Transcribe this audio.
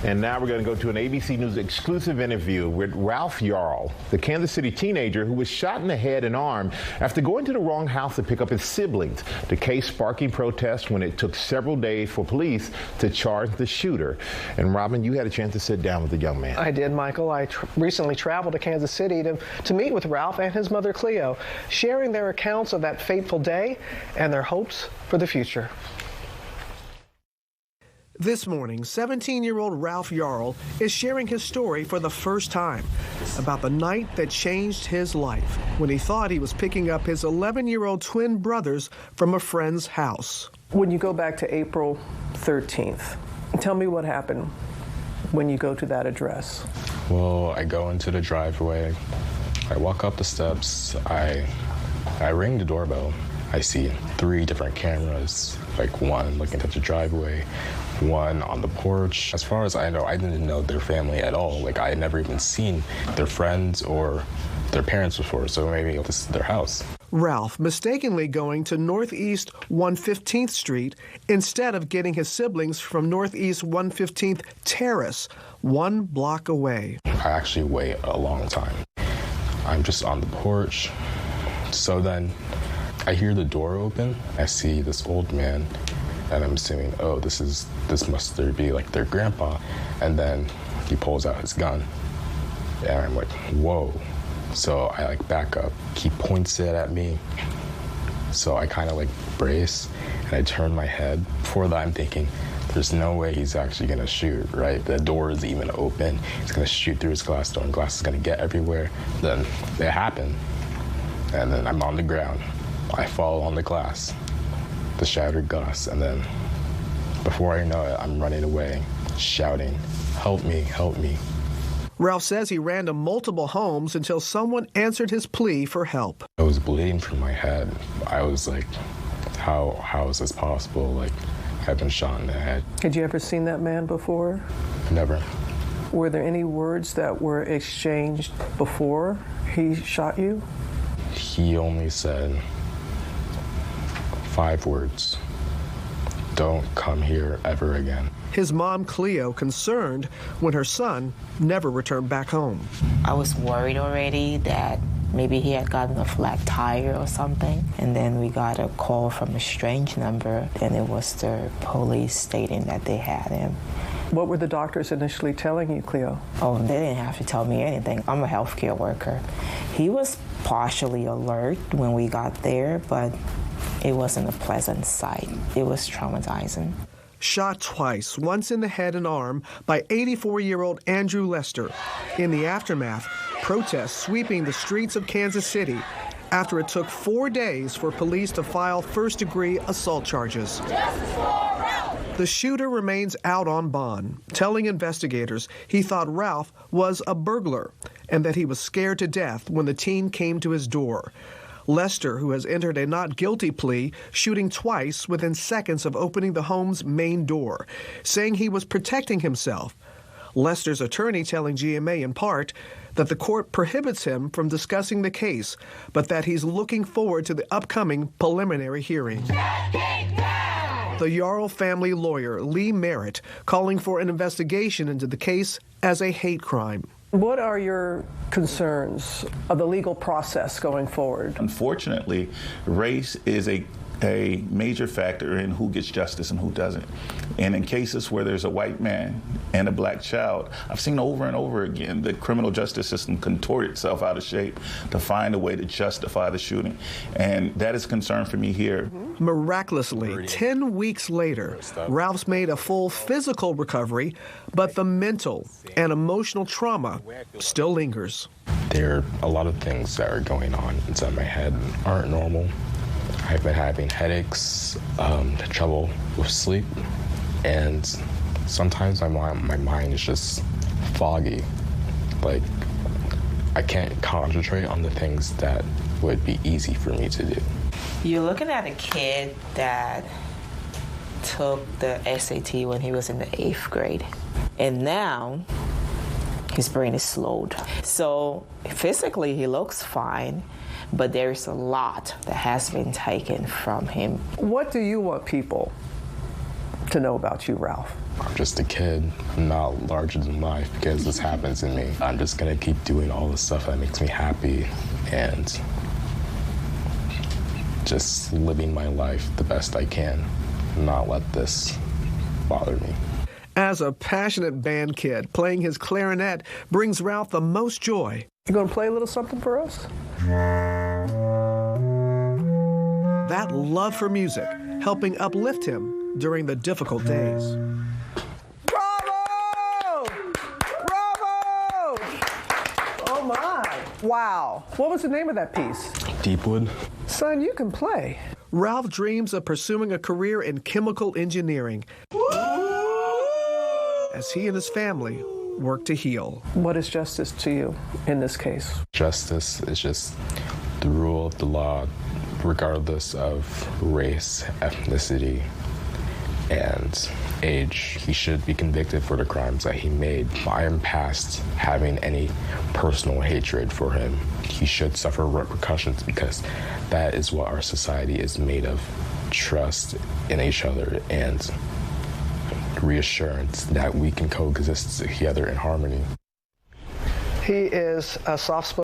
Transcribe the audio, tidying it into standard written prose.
And now we're going to go to an ABC News exclusive interview with Ralph Yarl, the Kansas City teenager who was shot in the head and arm after going to the wrong house to pick up his siblings. The case sparking protests when it took several days for police to charge the shooter. And Robin, you had a chance to sit down with the young man. I did, Michael. I recently traveled to Kansas City to meet with Ralph and his mother Cleo, sharing their accounts of that fateful day and their hopes for the future. This morning, 17-year-old Ralph Yarl is sharing his story for the first time about the night that changed his life when he thought he was picking up his 11-year-old twin brothers from a friend's house. When you go back to April 13th, tell me what happened when you go to that address. Well, I go into the driveway, I walk up the steps, I ring the doorbell. I see 3 different cameras, like one looking at the driveway, one on the porch. As far as I know, I didn't know their family at all. Like, I had never even seen their friends or their parents before, so maybe this is their house. Ralph mistakenly going to Northeast 115th Street instead of getting his siblings from Northeast 115th Terrace, 1 block away. I actually wait a long time. I'm just on the porch, so then I hear the door open. I see this old man, and I'm assuming, oh, this must be like their grandpa. And then he pulls out his gun, and I'm like, whoa. So I like back up. He points it at me. So I kind of like brace, and I turn my head. Before that, I'm thinking, there's no way he's actually gonna shoot, right? The door is even open. He's gonna shoot through his glass door, and glass is gonna get everywhere. Then it happened, and then I'm on the ground. I fall on the glass, the shattered glass, and then before I know it, I'm running away, shouting, "Help me, help me." Ralph says he ran to multiple homes until someone answered his plea for help. I was bleeding from my head. I was like, how is this possible? Like, I've been shot in the head. Had you ever seen that man before? Never. Were there any words that were exchanged before he shot you? He only said 5 words. Don't come here ever again. His mom, Cleo, concerned when her son never returned back home. I was worried already that maybe he had gotten a flat tire or something. And then we got a call from a strange number, and it was the police stating that they had him. What were the doctors initially telling you, Cleo? Oh, they didn't have to tell me anything. I'm a healthcare worker. He was partially alert when we got there, but it wasn't a pleasant sight. It was traumatizing. Shot twice, once in the head and arm, by 84-year-old Andrew Lester. In the aftermath, protests sweeping the streets of Kansas City after it took 4 days for police to file first-degree assault charges. The shooter remains out on bond, telling investigators he thought Ralph was a burglar and that he was scared to death when the teen came to his door. Lester, who has entered a not guilty plea, shooting twice within seconds of opening the home's main door, saying he was protecting himself. Lester's attorney telling GMA in part that the court prohibits him from discussing the case, but that he's looking forward to the upcoming preliminary hearing. The Yarl family lawyer, Lee Merritt, calling for an investigation into the case as a hate crime. What are your concerns of the legal process going forward? Unfortunately, race is a major factor in who gets justice and who doesn't. And in cases where there's a white man and a black child, I've seen over and over again the criminal justice system contort itself out of shape to find a way to justify the shooting. And that is a concern for me here. Miraculously, 10 weeks later, Ralph's made a full physical recovery, but the mental and emotional trauma still lingers. There are a lot of things that are going on inside my head that aren't normal. I've been having headaches, trouble with sleep, and sometimes my mind is just foggy. Like, I can't concentrate on the things that would be easy for me to do. You're looking at a kid that took the SAT when he was in the 8th grade, and now his brain is slowed. So physically he looks fine, but there is a lot that has been taken from him. What do you want people to know about you, Ralph? I'm just a kid. I'm not larger than life because this happens to me. I'm just gonna keep doing all the stuff that makes me happy and just living my life the best I can, not let this bother me. As a passionate band kid, playing his clarinet brings Ralph the most joy. You gonna play a little something for us? That love for music helping uplift him during the difficult days. Bravo! Bravo! Oh my! Wow. What was the name of that piece? Deepwood. Son, you can play. Ralph dreams of pursuing a career in chemical engineering as he and his family work to heal. What is justice to you in this case? Justice is just the rule of the law, regardless of race, ethnicity, and age. He should be convicted for the crimes that he made. I am past having any personal hatred for him. He should suffer repercussions because that is what our society is made of. Trust in each other and reassurance that we can coexist together in harmony. He is a soft-spoken